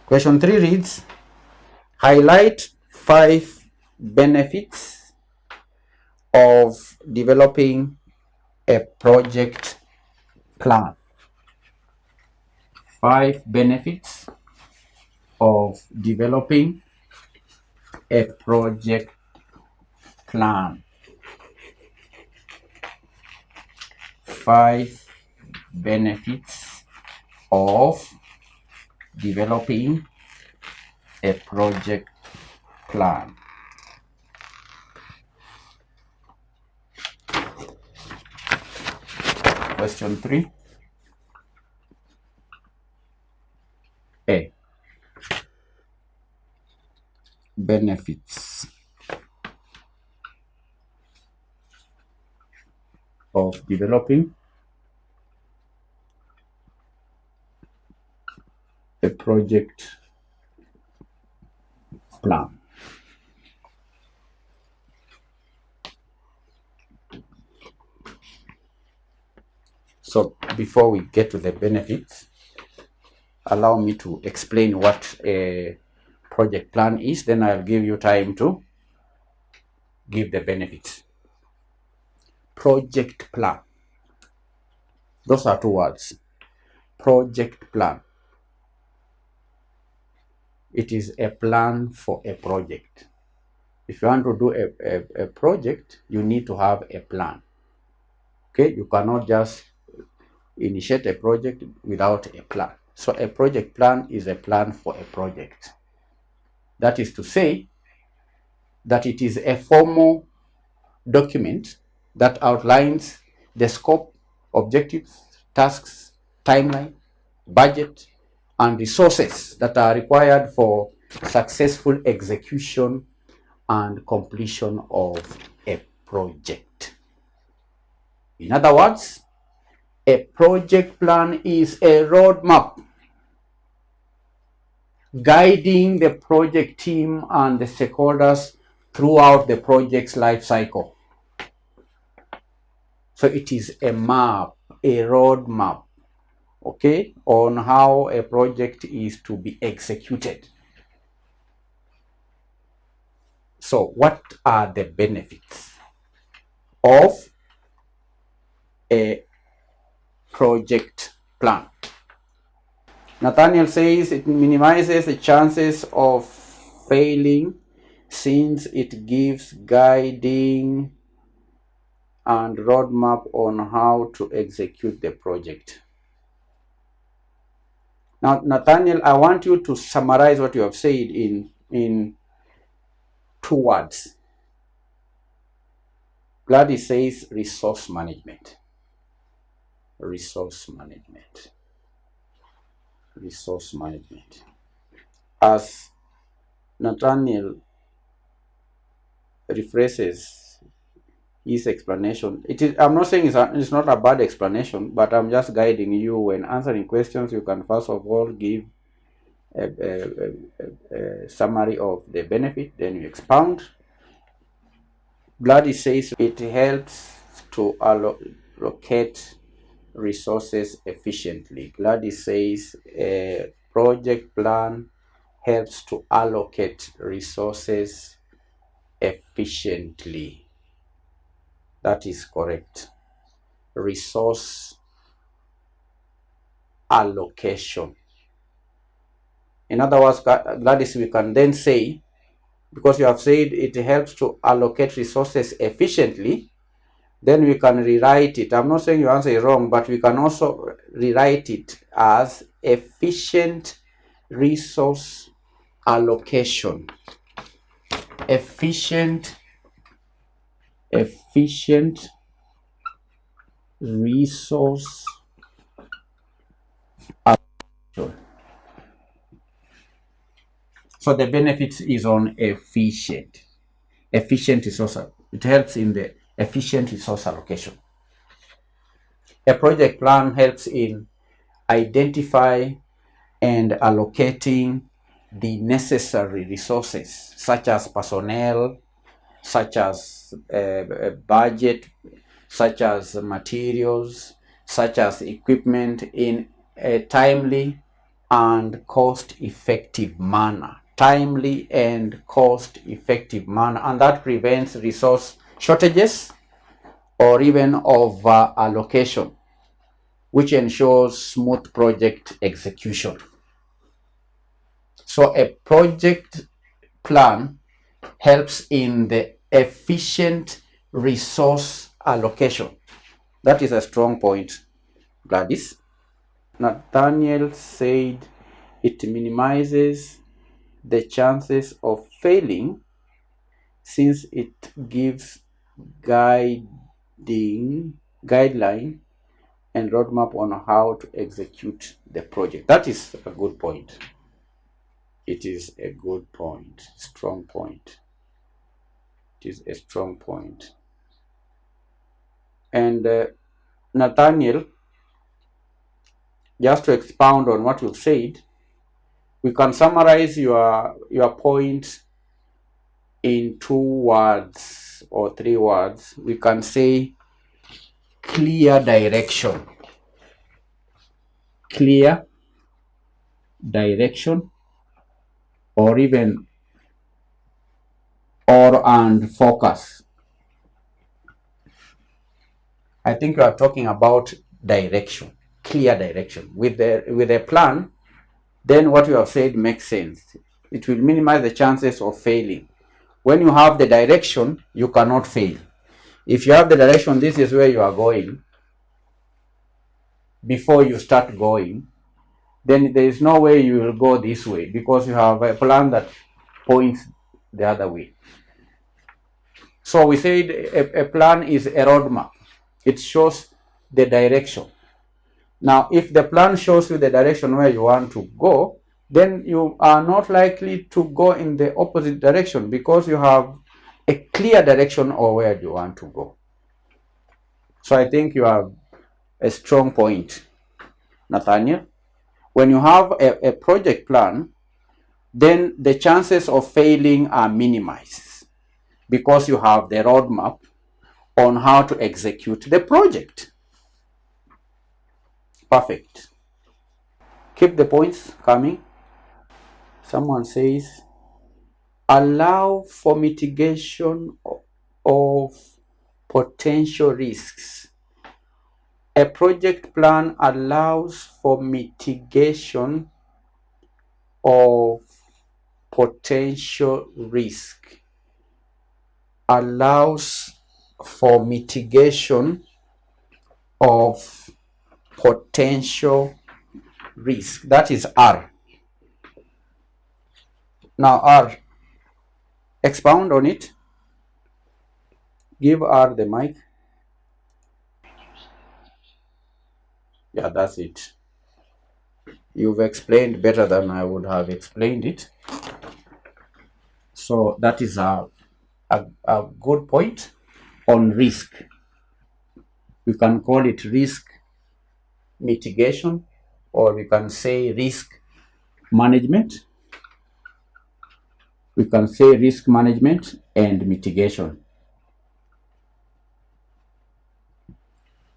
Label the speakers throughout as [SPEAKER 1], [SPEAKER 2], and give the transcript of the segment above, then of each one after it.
[SPEAKER 1] Question 3 reads, highlight 5 benefits of developing a project plan. 5 benefits of developing a project plan. 5 benefits of developing a project plan. Question 3. A. Benefits of developing a project plan. So before we get to the benefits, allow me to explain what a project plan is, then I'll give you time to give the benefits. Project plan. Those are 2 words. Project plan. It is a plan for a project. If you want to do a project, you need to have a plan. Okay, you cannot just initiate a project without a plan. So a project plan is a plan for a project. That is to say that it is a formal document that outlines the scope, objectives, tasks, timeline, budget, and resources that are required for successful execution and completion of a project. In other words, a project plan is a roadmap guiding the project team and the stakeholders throughout the project's life cycle. So it is a map, a roadmap, okay, on how a project is to be executed. So what are the benefits of a project plan? Nathaniel says it minimizes the chances of failing since it gives guiding and roadmap on how to execute the project. Now, Nathaniel, I want you to summarize what you have said in 2 words. Gladys says resource management. Resource management. Resource management. As Nathaniel rephrases his explanation, I'm not saying it's not a bad explanation, but I'm just guiding you. When answering questions, you can first of all give a summary of the benefit, then you expound. Gladys says it helps to allocate resources efficiently. Gladys says a project plan helps to allocate resources efficiently. That is correct. Resource allocation. In other words, Gladys, we can then say, because you have said it helps to allocate resources efficiently, then we can rewrite it. I'm not saying your answer is wrong, but we can also rewrite it as efficient resource allocation. Efficient resource allocation. So the benefit is on efficient resource. It helps in the efficient resource allocation. A project plan helps in identifying and allocating the necessary resources, such as personnel, such as budget, such as materials, such as equipment, in a timely and cost-effective manner. Timely and cost-effective manner, and that prevents resource shortages or even over allocation, which ensures smooth project execution. So a project plan helps in the efficient resource allocation. That is a strong point, Gladys. Nathaniel said it minimizes the chances of failing since it gives guideline and roadmap on how to execute the project. That is a good point. It is a good point, strong point. It is a strong point. And Nathaniel, just to expound on what you've said, we can summarize your point in 2 words or 3 words. We can say clear direction. Clear direction, or even and focus. I think you are talking about direction, clear direction. With a plan, then what you have said makes sense. It will minimize the chances of failing. When you have the direction, you cannot fail. If you have the direction, this is where you are going, before you start going, then there is no way you will go this way, because you have a plan that points the other way. So we said a plan is a roadmap. It shows the direction. Now, if the plan shows you the direction where you want to go, then you are not likely to go in the opposite direction, because you have a clear direction of where you want to go. So I think you have a strong point, Nathaniel. When you have a project plan, then the chances of failing are minimized, because you have the roadmap on how to execute the project. Perfect. Keep the points coming. Someone says, allow for mitigation of potential risks. A project plan allows for mitigation of potential risk. Allows for mitigation of potential risk. That is R. Now R, expound on it. Give R the mic. Yeah, that's it. You've explained better than I would have explained it. So that is a good point on risk. We can call it risk mitigation, or we can say risk management. We can say risk management and mitigation.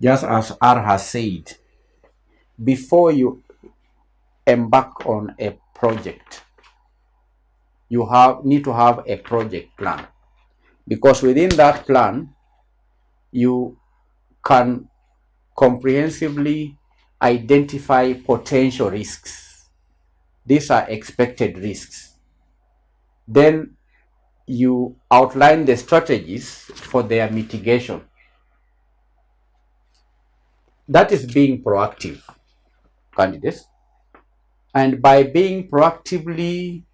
[SPEAKER 1] Just as R has said, before you embark on a project, you need to have a project plan, because within that plan, you can comprehensively identify potential risks. These are expected risks. Then you outline the strategies for their mitigation. That is being proactive, candidates. And by being proactively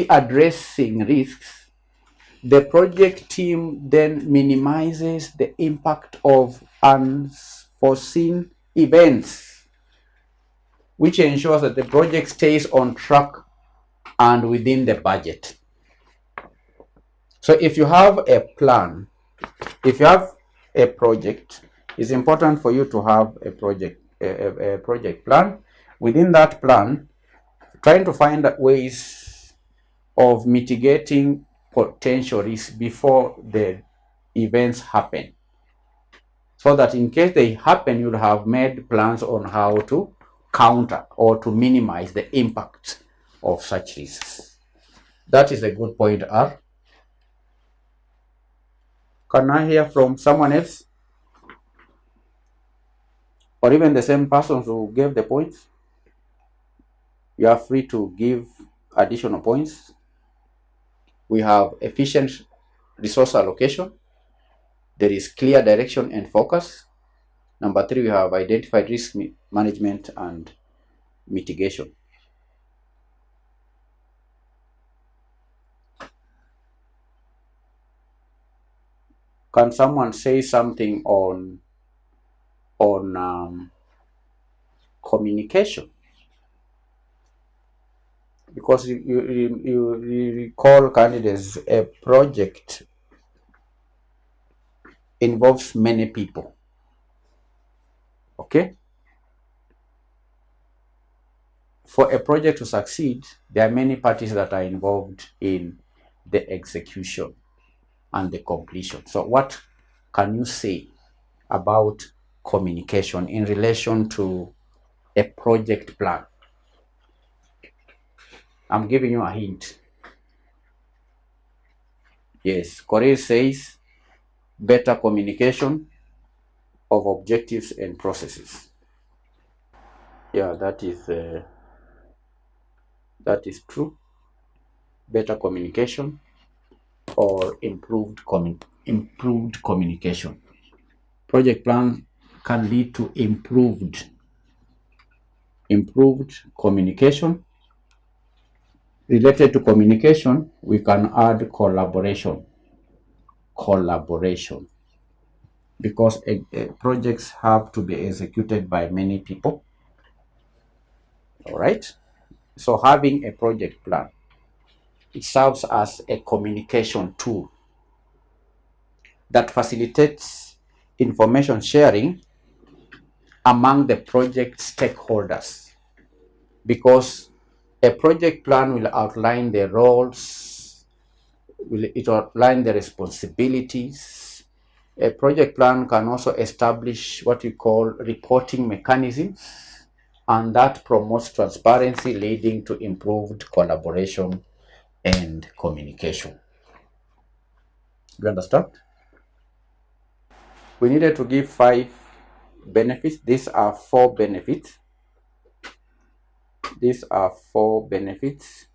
[SPEAKER 1] addressing risks, the project team then minimizes the impact of unforeseen events, which ensures that the project stays on track and within the budget. So if you have a plan, if you have a project, it's important for you to have a project plan. Within that plan, trying to find ways of mitigating potential risks before the events happen. so that in case they happen, you'll have made plans on how to counter or to minimize the impact of such risks. That is a good point, R. Can I hear from someone else? Or even the same person who gave the points? You are free to give additional points. We have efficient resource allocation. There is clear direction and focus. Number 3, we have identified risk management and mitigation. Can someone say something on communication? Because you recall, candidates, a project involves many people. Okay? For a project to succeed, there are many parties that are involved in the execution and the completion. So what can you say about communication in relation to a project plan? I'm giving you a hint. Yes, Corey says better communication of objectives and processes. Yeah, that is true. Better communication or improved communication. Project plan can lead to improved communication. Related to communication, we can add collaboration, because projects have to be executed by many people. All right. So having a project plan, it serves as a communication tool that facilitates information sharing among the project stakeholders, because a project plan will outline the roles, it will outline the responsibilities. A project plan can also establish what you call reporting mechanisms, and that promotes transparency, leading to improved collaboration and communication. You understand? We needed to give 5 benefits. These are 4 benefits. These are 4 benefits.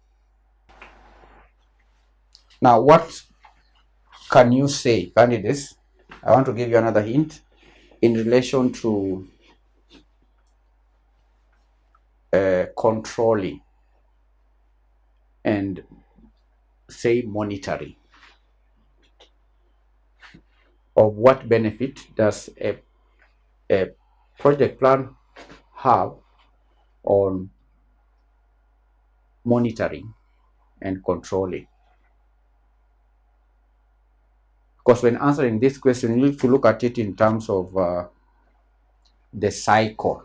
[SPEAKER 1] Now, what can you say, candidates? I want to give you another hint in relation to controlling and, say, monitoring. Of what benefit does a project plan have on monitoring and controlling? Because when answering this question, you need to look at it in terms of the cycle,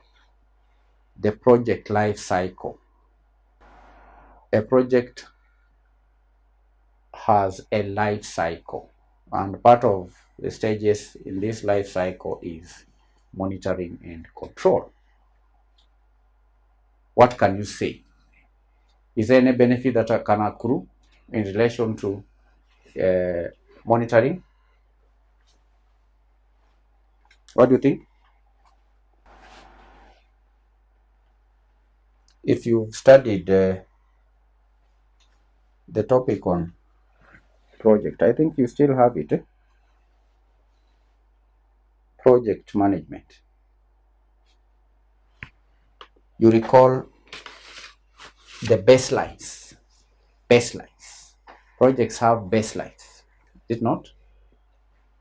[SPEAKER 1] the project life cycle. A project has a life cycle, and part of the stages in this life cycle is monitoring and control. What can you say? Is there any benefit that can accrue in relation to monitoring? What do you think? If you've studied the topic on project, I think you still have it. Project management. You recall the baselines. Projects have baselines, did not?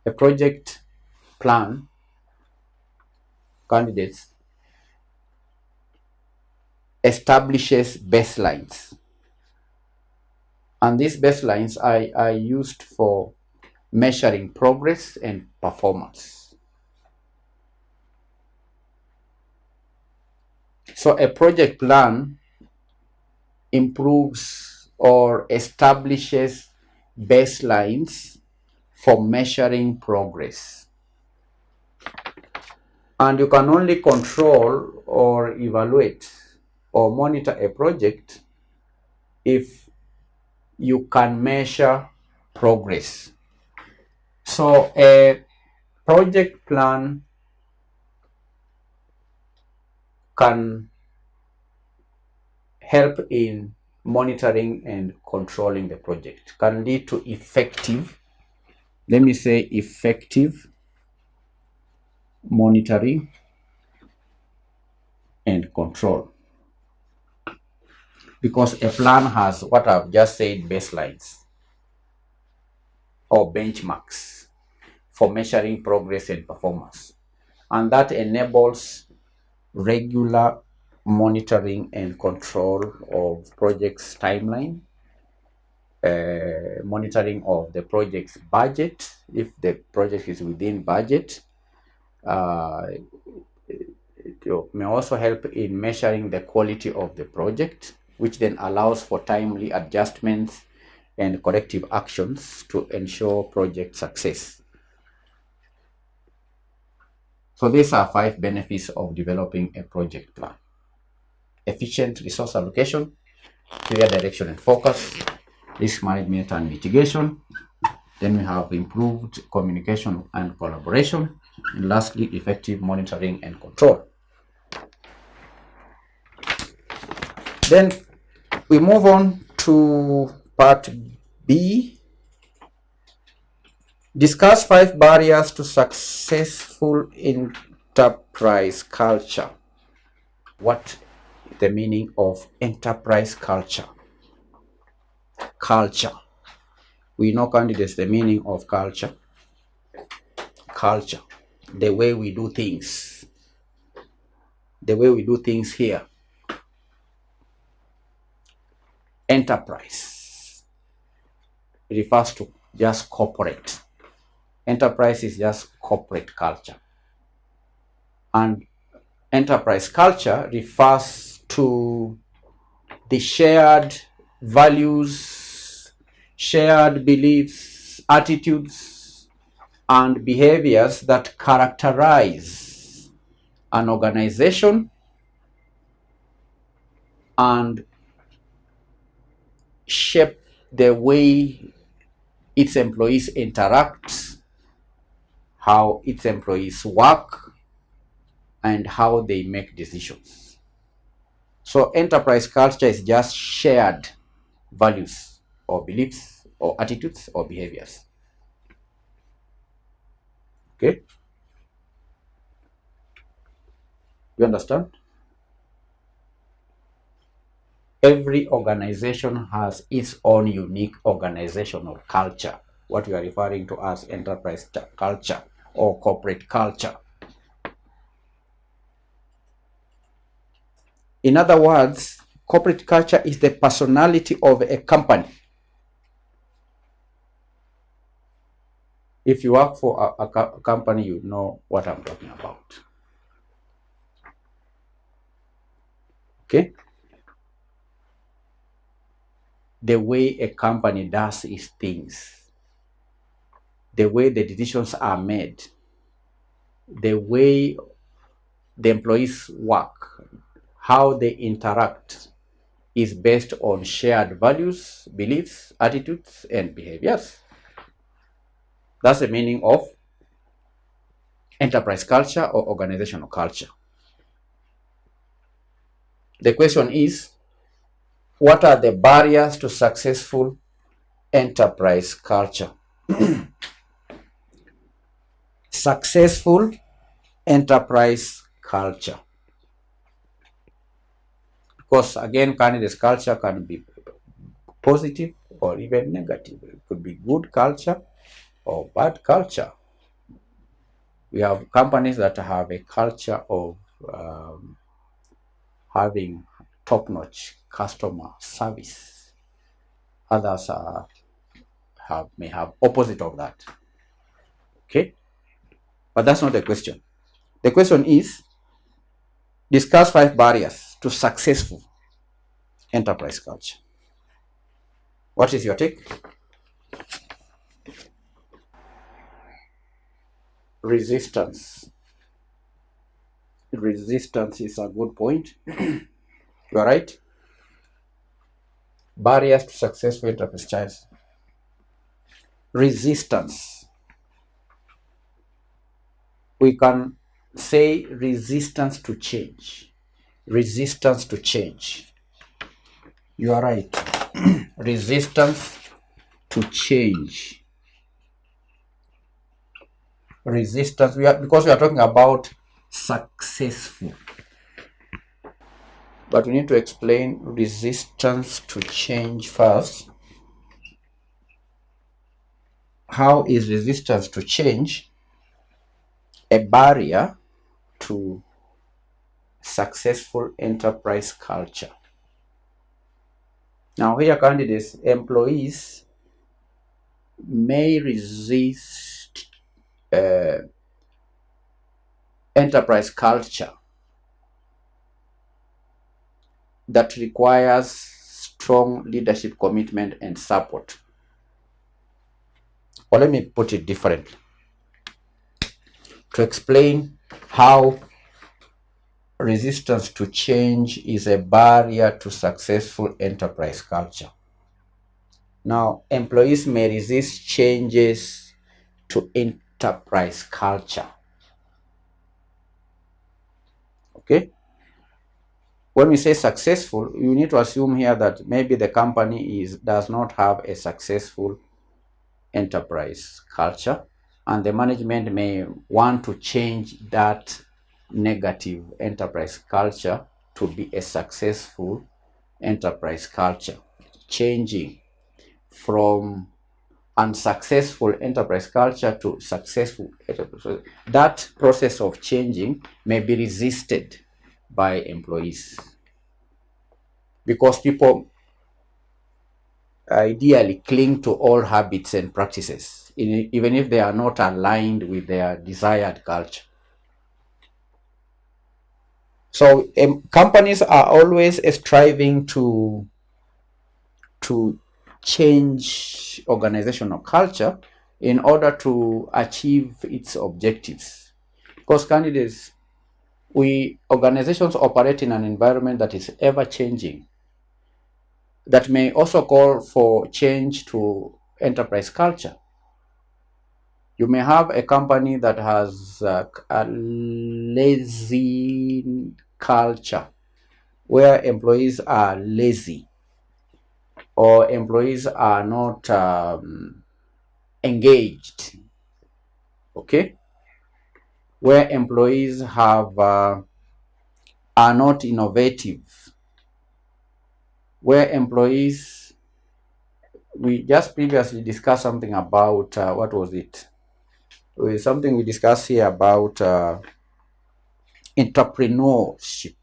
[SPEAKER 1] A project plan, candidates, establishes baselines. And these baselines are used for measuring progress and performance. So a project plan improves or establishes baselines for measuring progress. And you can only control or evaluate or monitor a project if you can measure progress. So a project plan can help in monitoring and controlling the project, can lead to effective, let me say effective monitoring and control. Because a plan has what I've just said, baselines or benchmarks for measuring progress and performance. And that enables regular monitoring and control of project's timeline, monitoring of the project's budget, if the project is within budget. It may also help in measuring the quality of the project, which then allows for timely adjustments and corrective actions to ensure project success. So these are 5 benefits of developing a project plan: efficient resource allocation, clear direction and focus, risk management and mitigation. Then we have improved communication and collaboration. And lastly, effective monitoring and control. Then we move on to part B. Discuss 5 barriers to successful enterprise culture. What is the meaning of enterprise culture? Culture. We know, candidates, the meaning of culture. Culture, the way we do things. The way we do things here. Enterprise refers to just corporate. Enterprise is just corporate culture. And enterprise culture refers to the shared values, shared beliefs, attitudes, and behaviors that characterize an organization and shape the way its employees interact, how its employees work, and how they make decisions. So enterprise culture is just shared values or beliefs or attitudes or behaviors. Okay? You understand? Every organization has its own unique organizational culture, what we are referring to as enterprise culture or corporate culture. In other words, corporate culture is the personality of a company. If you work for a company, you know what I'm talking about. Okay? The way a company does its things, the way the decisions are made, the way the employees work, how they interact is based on shared values, beliefs, attitudes, and behaviors. That's the meaning of enterprise culture or organizational culture. The question is, what are the barriers to successful enterprise culture? Successful enterprise culture. Because again, candidates culture can be positive or even negative. It could be good culture or bad culture. We have companies that have a culture of having top-notch customer service. Others may have opposite of that. Okay, but that's not the question. The question is, discuss 5 barriers to successful enterprise culture. What is your take? Resistance. Resistance is a good point. You are right. Barriers to successful enterprise choice. Resistance. We can say resistance to change. Resistance to change. You are right. Resistance to change. Resistance. Because we are talking about successful. But we need to explain resistance to change first. How is resistance to change a barrier to successful enterprise culture? Now, here, candidates, employees may resist enterprise culture that requires strong leadership commitment and support. Or let me put it differently to explain how resistance to change is a barrier to successful enterprise culture. Now, employees may resist changes to enterprise culture. Okay? When we say successful, you need to assume here that maybe the company does not have a successful enterprise culture, and the management may want to change that negative enterprise culture to be a successful enterprise culture, changing from unsuccessful enterprise culture to successful enterprise. That process of changing may be resisted by employees because people ideally cling to old habits and practices, even if they are not aligned with their desired culture. So companies are always striving to change organizational culture in order to achieve its objectives. Because candidates, organizations operate in an environment that is ever changing, that may also call for change to enterprise culture. You may have a company that has a lazy culture where employees are lazy or employees are not engaged. Okay? Where employees are not innovative. Where employees, we just previously discussed something about, what was it? Something we discussed here about entrepreneurship.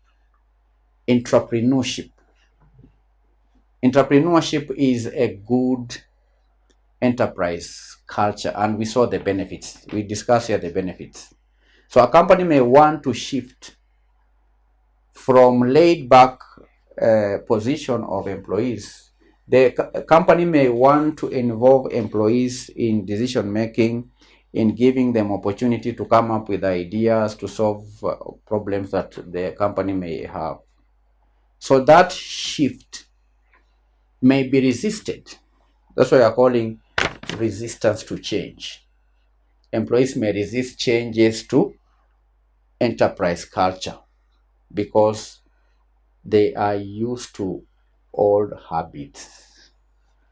[SPEAKER 1] Entrepreneurship is a good enterprise culture, and we saw the benefits. We discussed here the benefits. So a company may want to shift from laid back position of employees. The company may want to involve employees in decision making, in giving them opportunity to come up with ideas to solve problems that the company may have. So that shift may be resisted. That's why we are calling resistance to change. Employees may resist changes to enterprise culture because they are used to old habits.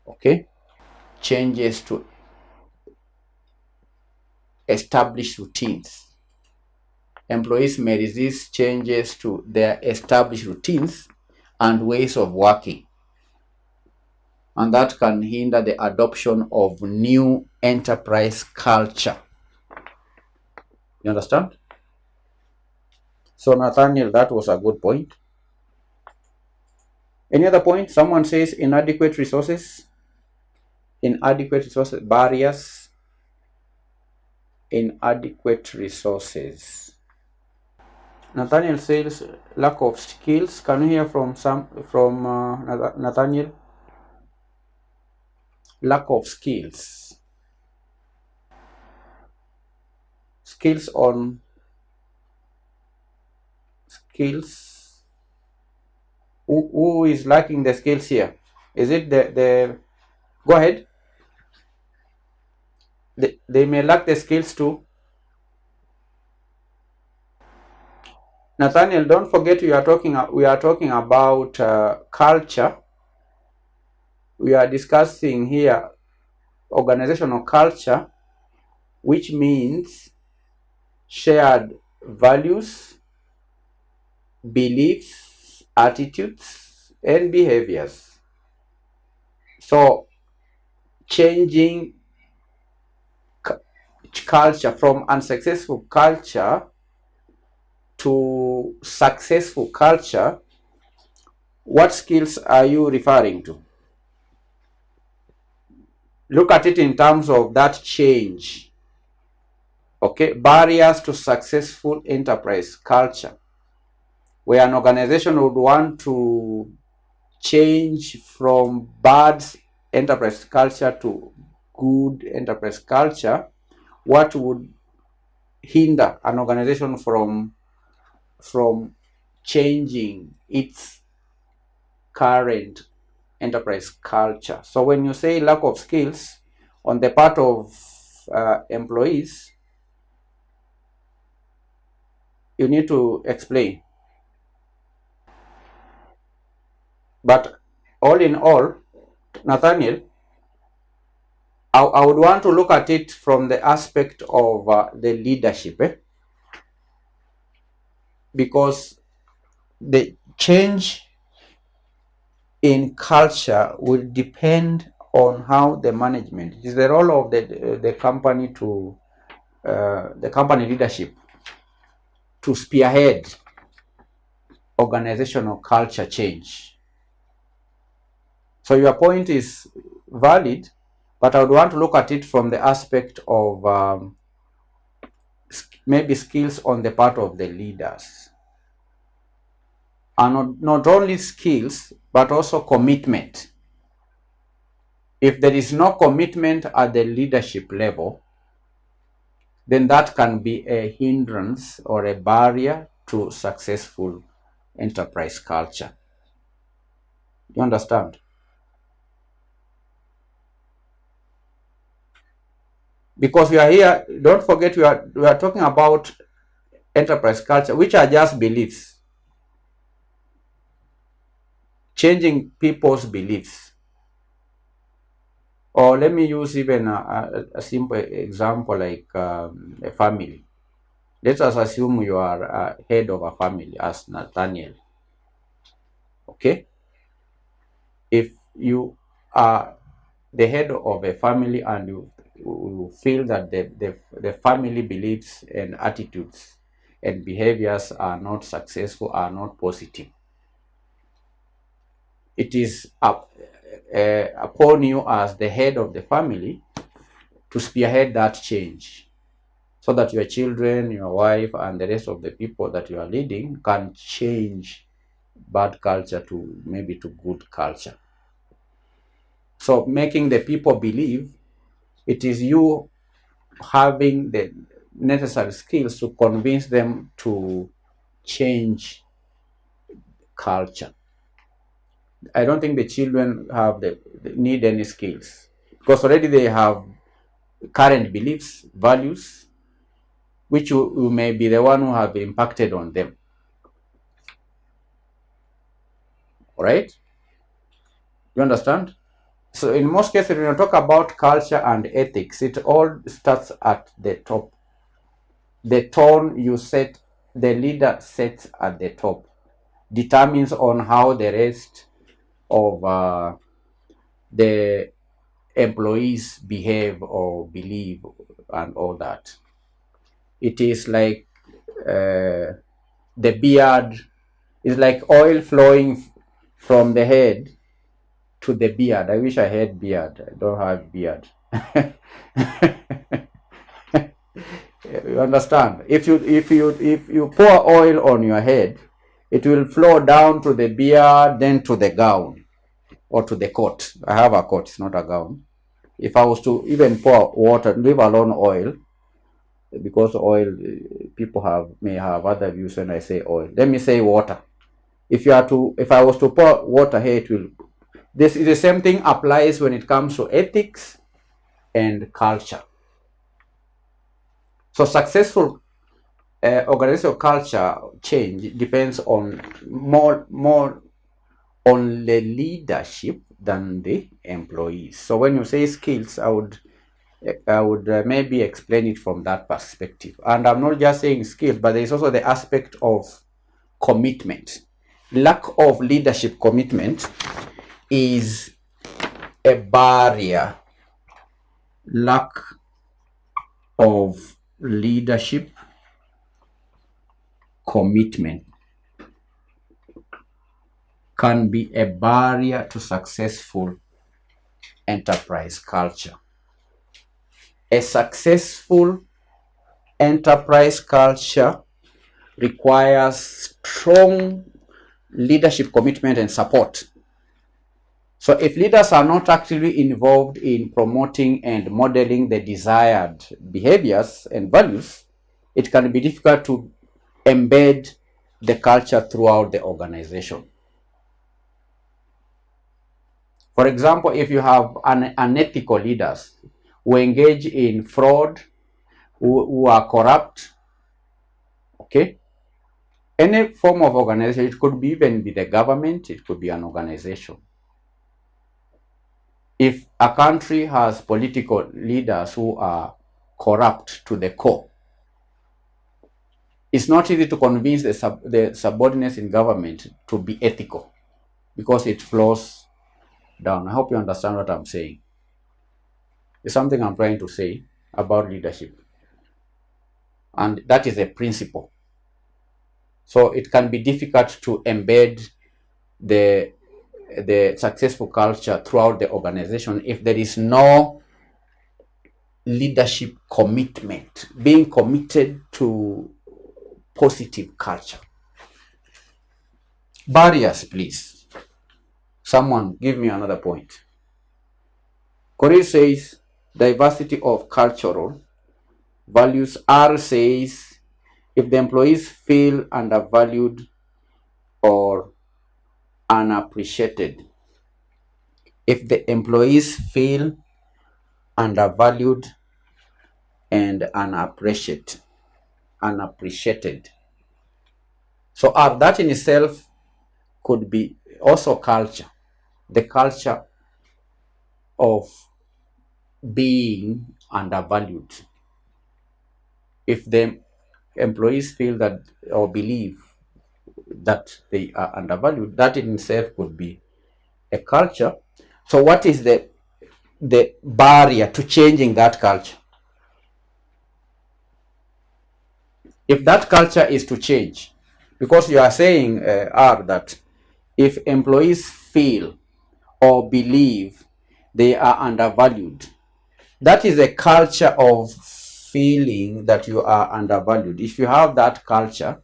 [SPEAKER 1] Okay? Changes to established routines. Employees may resist changes to their established routines and ways of working. And that can hinder the adoption of new enterprise culture. You understand? So, Nathaniel, that was a good point. Any other point? Someone says inadequate resources. Inadequate resources, barriers. Inadequate resources. Nathaniel says lack of skills. Can you hear from Nathaniel? Lack of skills. Skills on skills. Who is lacking the skills here? Is it the go ahead? They may lack the skills too. Nathaniel, don't forget we are talking about culture. We are discussing here organizational culture, which means shared values, beliefs, attitudes, and behaviors. So changing culture from unsuccessful culture to successful culture, what skills are you referring to? Look at it in terms of that change. Okay, barriers to successful enterprise culture, where an organization would want to change from bad enterprise culture to good enterprise culture. What would hinder an organization from changing its current enterprise culture? So when you say lack of skills on the part of employees, you need to explain. But all in all, Nathaniel, I would want to look at it from the aspect of the leadership, because the change in culture will depend on how the management. It is the role of the company to the company leadership to spearhead organizational culture change. So your point is valid, but I would want to look at it from the aspect of maybe skills on the part of the leaders. And not only skills, but also commitment. If there is no commitment at the leadership level, then that can be a hindrance or a barrier to successful enterprise culture. You understand? Because we are here, don't forget we are talking about enterprise culture, which are just beliefs. Changing people's beliefs. Or let me use even a simple example like a family. Let us assume you are head of a family as Nathaniel. Okay? If you are the head of a family and you feel that the family beliefs and attitudes and behaviors are not successful, are not positive, it is upon you as the head of the family to spearhead that change, so that your children, your wife, and the rest of the people that you are leading can change bad culture to maybe to good culture. So making the people believe, it is you having the necessary skills to convince them to change culture. I don't think the children have need any skills, because already they have current beliefs, values, which you may be the one who have impacted on them. All right? You understand? So in most cases, when you talk about culture and ethics, it all starts at the top. The tone you set, the leader sets at the top, determines on how the rest of the employees behave or believe and all that. It is like the beard is like oil flowing from the head to the beard. I wish I had beard. I don't have beard. You understand? If you pour oil on your head, it will flow down to the beard, then to the gown or to the coat. I have a coat, it's not a gown. If I was to even pour water, leave alone oil, because oil, people may have other views when I say oil. Let me say water. If I was to pour water here, it will. The same thing applies when it comes to ethics and culture. So successful organizational culture change depends on more on the leadership than the employees. So when you say skills, I would maybe explain it from that perspective. And I'm not just saying skills, but there is also the aspect of commitment. Lack of leadership commitment is a barrier. Lack of leadership commitment can be a barrier to successful enterprise culture. A successful enterprise culture requires strong leadership commitment and support. So if leaders are not actively involved in promoting and modeling the desired behaviors and values, it can be difficult to embed the culture throughout the organization. For example, if you have unethical leaders who engage in fraud, who are corrupt, okay, any form of organization, it could be even be the government, it could be an organization. If a country has political leaders who are corrupt to the core, it's not easy to convince the subordinates in government to be ethical because it flows down. I hope you understand what I'm saying. It's something I'm trying to say about leadership. And that is a principle. So it can be difficult to embed the successful culture throughout the organization if there is no leadership commitment, being committed to positive culture. Barriers, please. Someone give me another point. Corey says diversity of cultural values. R says if the employees feel undervalued or unappreciated. If the employees feel undervalued and unappreciated. So that in itself could be also culture. The culture of being undervalued. If the employees feel that or believe that they are undervalued, that in itself could be a culture. So what is the barrier to changing that culture? If that culture is to change, because you are saying that if employees feel or believe they are undervalued, that is a culture of feeling that you are undervalued. If you have that culture,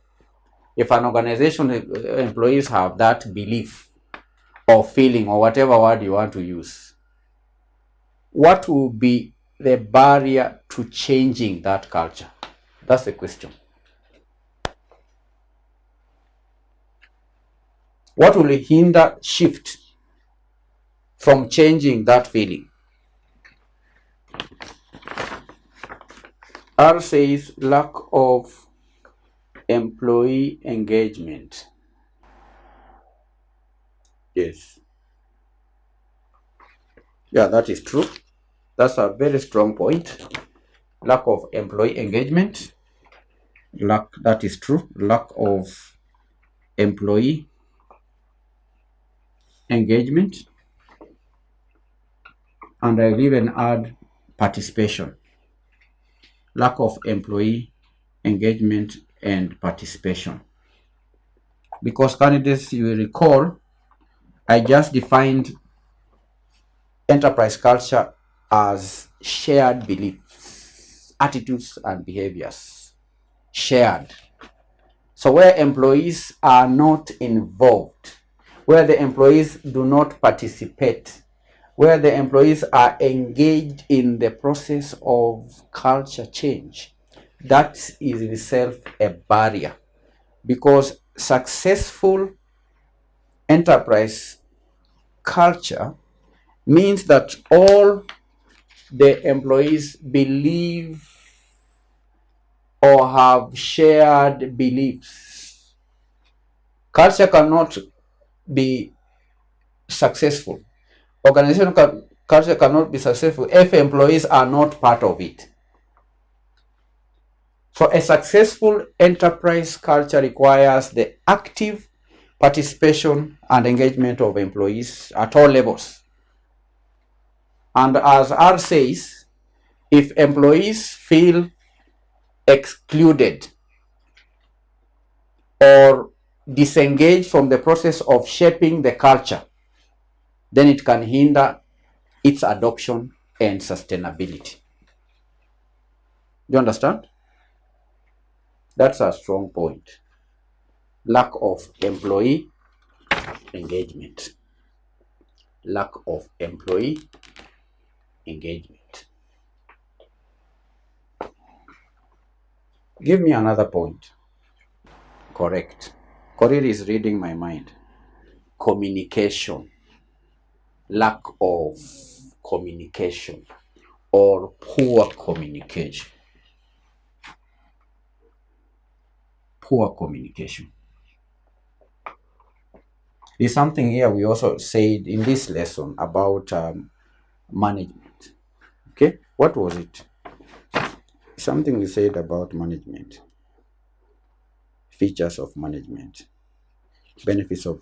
[SPEAKER 1] if an organization employees have that belief or feeling or whatever word you want to use, what will be the barrier to changing that culture? That's the question. What will hinder shift from changing that feeling? R says lack of employee engagement. Yes. Yeah, that is true. That's a very strong point. Lack of employee engagement. That is true. Lack of employee engagement. And I'll even add participation. Lack of employee engagement and participation. Because candidates, you will recall, I just defined enterprise culture as shared beliefs, attitudes, and behaviors. Shared. So where employees are not involved, where the employees do not participate, where the employees are engaged in the process of culture change, that is in itself a barrier, because successful enterprise culture means that all the employees believe or have shared beliefs. Culture cannot be successful. Organizational culture cannot be successful if employees are not part of it. So a successful enterprise culture requires the active participation and engagement of employees at all levels. And as R says, if employees feel excluded or disengaged from the process of shaping the culture, then it can hinder its adoption and sustainability. Do you understand? That's a strong point. Lack of employee engagement. Lack of employee engagement. Give me another point. Correct. Korir is reading my mind. Communication. Lack of communication or poor communication. Poor communication. There's something here we also said in this lesson about management. Okay, what was it? Something we said about management. Features of management. Benefits of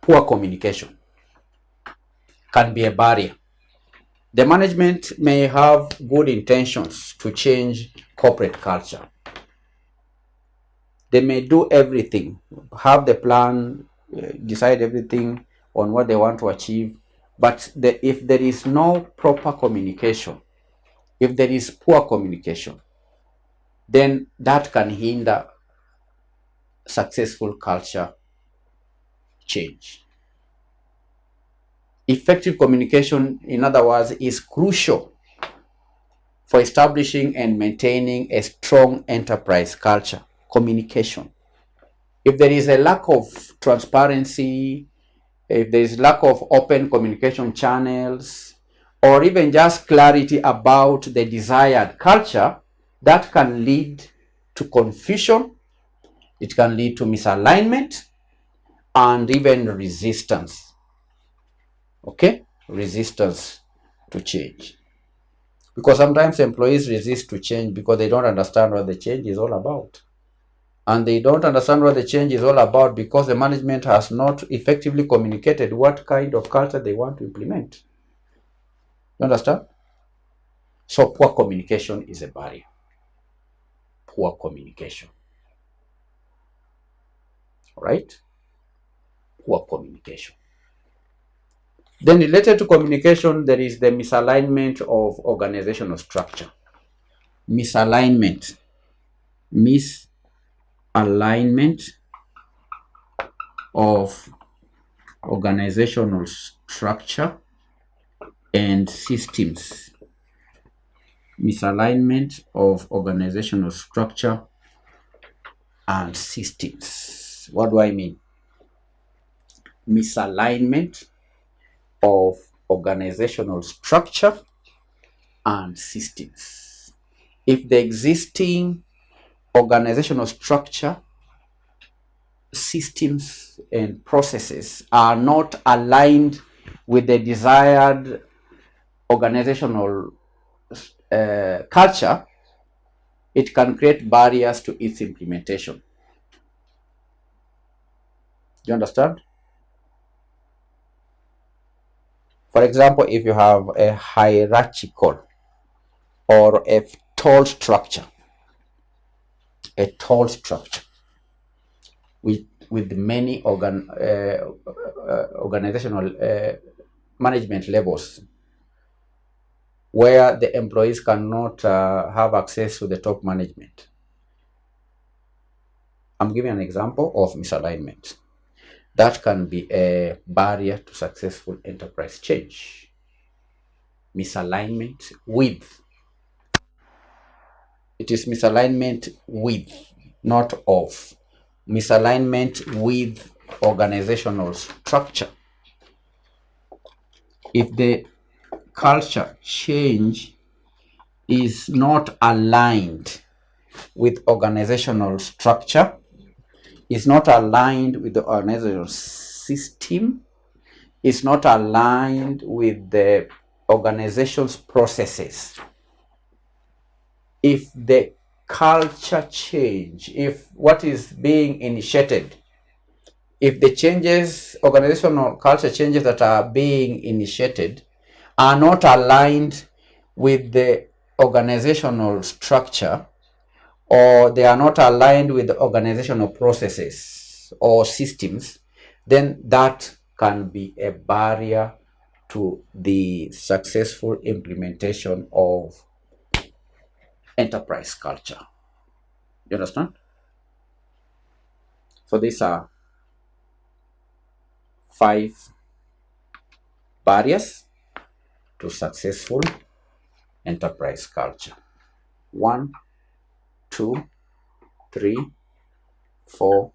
[SPEAKER 1] poor communication can be a barrier. The management may have good intentions to change corporate culture. They may do everything, have the plan, decide everything on what they want to achieve, but if there is no proper communication, if there is poor communication, then that can hinder successful culture change. Effective communication, in other words, is crucial for establishing and maintaining a strong enterprise culture. Communication. If there is a lack of transparency, if there is lack of open communication channels, or even just clarity about the desired culture, that can lead to confusion, it can lead to misalignment, and even resistance. Okay? Resistance to change. Because sometimes employees resist to change because they don't understand what the change is all about. And they don't understand what the change is all about because the management has not effectively communicated what kind of culture they want to implement. You understand? So poor communication is a barrier. Poor communication. All right? Poor communication. Then related to communication, there is the misalignment of organizational structure. Misalignment. Misalignment of organizational structure and systems. Misalignment of organizational structure and systems. What do I mean? Misalignment of organizational structure and systems. If the existing organizational structure, systems, and processes are not aligned with the desired organizational culture, it can create barriers to its implementation. Do you understand? For example, if you have a hierarchical or a tall structure with many organizational management levels, where the employees cannot have access to the top management. I'm giving an example of misalignment. That can be a barrier to successful enterprise change. Misalignment with It is misalignment with, not of. Misalignment with organizational structure. If the culture change is not aligned with organizational structure, is not aligned with the organizational system, is not aligned with the organization's processes. If the culture change, if what is being initiated, if the changes, organizational culture changes that are being initiated are not aligned with the organizational structure, or they are not aligned with the organizational processes or systems, then that can be a barrier to the successful implementation of enterprise culture. You understand? So these are 5 barriers to successful enterprise culture. 1, 2, 3, 4,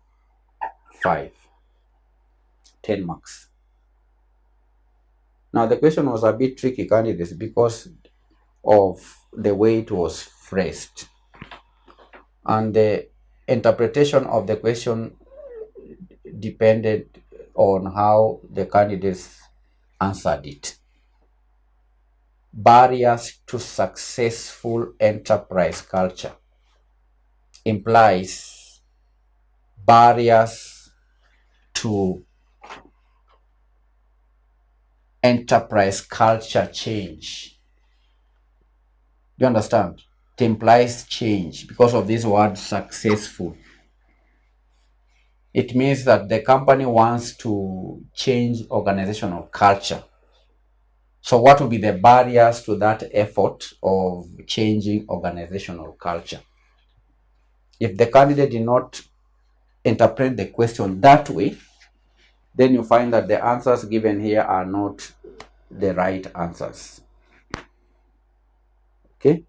[SPEAKER 1] 5. 10 marks. Now the question was a bit tricky, candidates, because of the way it was phrased. And the interpretation of the question depended on how the candidates answered it. Barriers to successful enterprise culture implies barriers to enterprise culture change. Do you understand? It implies change because of this word successful. It means that the company wants to change organizational culture. So what will be the barriers to that effort of changing organizational culture? If the candidate did not interpret the question that way, then you find that the answers given here are not the right answers. Okay?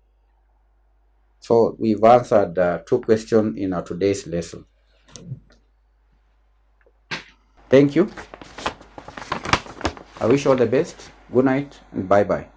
[SPEAKER 1] So we've answered 2 questions in our today's lesson. Thank you. I wish you all the best. Good night and bye-bye.